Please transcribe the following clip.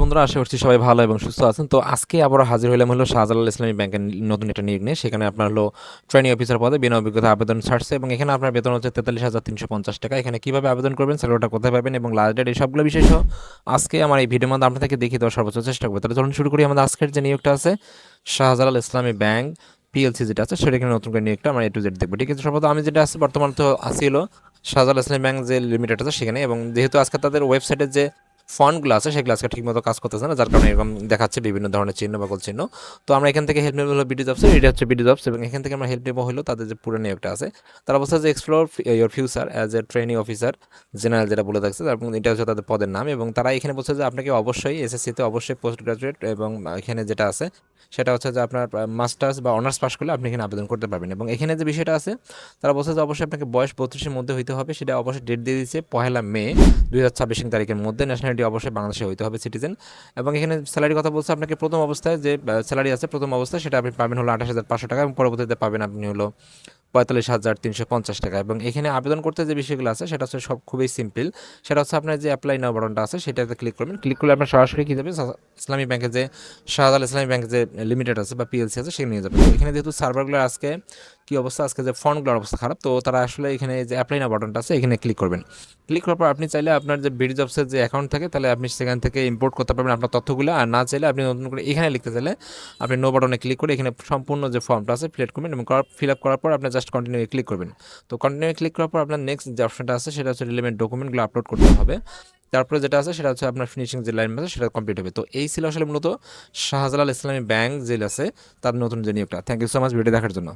বন্ধুরা, আশা করছি সবাই ভালো এবং সুস্থ আছেন। তো আজকে আবারও হাজির হইলাম হলো শাহজালাল ইসলামী ব্যাংকের নতুন একটা নিয়োগ নিয়ে। সেখানে আপনার হলো ট্রেনিং অফিসার পদে বিনা অভিজ্ঞতা আবেদন ছাড়ছে এবং এখানে আপনার বেতন হচ্ছে 43,350 টাকা। এখানে কিভাবে আবেদন করবেন, স্যালারিটা কোথায় পাবেন এবং লাস্ট ডেট এই সবগুলো বিষয় সহ আজকে আমার এই ভিডিওর মধ্যে আপনাদেরকে দেখিয়ে দেওয়ার সর্বোচ্চ চেষ্টা করবো। তাহলে চলুন শুরু করি। আমাদের আজকের যে নিয়োগটা আছে শাহজালাল ইসলামী ব্যাংক পিএলসি যেটা আছে সেটা এখানে নতুন করে নিয়োগটা আমরা A to Z দেখবো। ঠিক আছে, সর্বপ্রথম আমি যেটা আছে বর্তমানে তো আসি হলো শাহজালাল ইসলামী ব্যাংক যে লিমিটেড আছে সেখানে, এবং যেহেতু আজকে তাদের ওয়েবসাইটের যে ফন্টগুলো আছে সেগুলো আজকে ঠিকমতো কাজ করতেছে না, যার কারণে এরকম দেখাচ্ছে বিভিন্ন ধরনের চিহ্ন বা গোল চিহ্ন। তো আমরা এখান থেকে হেল্প নেব হলো বিডি জবস, এটা হচ্ছে বিডি জবস, এবং এখান থেকে আমরা হেল্প নেব হলো তাদের যে পুরো নিয়োগটা আছে তার অবস্থা যে explore your future as a training officer general যেটা বলে থাকছে, এবং এটা হচ্ছে তাদের পদের নাম। এবং তারা এখানে বলছে যে আপনাকে অবশ্যই এসএসসিতে অবশ্যই পোস্ট গ্রাজুয়েট, এবং এখানে যেটা আছে সেটা হচ্ছে যে আপনার মাস্টার্স বা অনার্স পাস করলে আপনি এখানে আবেদন করতে পারবেন। এবং এখানে যে বিষয়টা আছে তারা বলছে যে অবশ্যই আপনাকে বয়স 32-এর মধ্যে হইতে হবে, সেটা অবশ্যই ডেট দিয়ে দিচ্ছে 1 মে 2026 তারিখের মধ্যে। ন্যাশনালিটি অবশ্যই বাংলাদেশে হইতে হবে, সিটিজেন। এবং এখানে স্যালারির কথা বলছে আপনাকে প্রথম অবস্থায় যে স্যালারি আছে প্রথম অবস্থায় সেটা আপনি পাবেন হলো 28,500 টাকা, এবং পরবর্তীতে পাবেন আপনি হলো 45,350 টাকা। এবং এখানে আবেদন করতে যে বিষয়গুলো আছে সেটা হচ্ছে সব খুবই সিম্পল। সেটা হচ্ছে আপনার যে অ্যাপ্লাই নাও বাটনটা আছে সেটাতে ক্লিক করবেন। ক্লিক করলে আপনার সরাসরি কী যাবে, ইসলামী ব্যাংকে যে শাহজালাল ইসলামী ব্যাংক যে লিমিটেড আছে বা পিএলসি আছে সেখানে নিয়ে যাবে। তো এখানে যেহেতু সার্ভারগুলো আজকে কী অবস্থা, আজকে যে ফন্টগুলোর অবস্থা খারাপ, তো তারা আসলে এখানে যে অ্যাপ্লাই নাও বাটনটা আছে এখানে ক্লিক করবেন। ক্লিক করার পর আপনি চাইলে আপনার যে বিডি জবসের যে অ্যাকাউন্ট থাকে তাহলে আপনি সেখান থেকে ইম্পোর্ট করতে পারবেন আপনার তথ্যগুলো, আর না চাইলে আপনি নতুন করে এখানে লিখতে চাইলে আপনি নো বাটনে ক্লিক করে এখানে সম্পূর্ণ যে ফর্মটা আছে ফিল করবেন, এবং ফিল আপ করার পর আপনি জাস্ট কন্টিনিউ ক্লিক করবেন। তো কন্টিনিউ ক্লিক করার পর আপনার নেক্সট যে অপশনটা আছে সেটা হচ্ছে রিলেভেন্ট ডকুমেন্টগুলো আপলোড করতে হবে। তারপরে যেটা আছে সেটা হচ্ছে আপনার ফিনিশিং যে লাইন আছে সেটা কমপ্লিট হবে। তো এই ছিল আসলে মূলত শাহজালাল ইসলামী ব্যাংক যে আছে তার নতুন যে নিয়োগটা। Thank you so much video দেখার জন্য।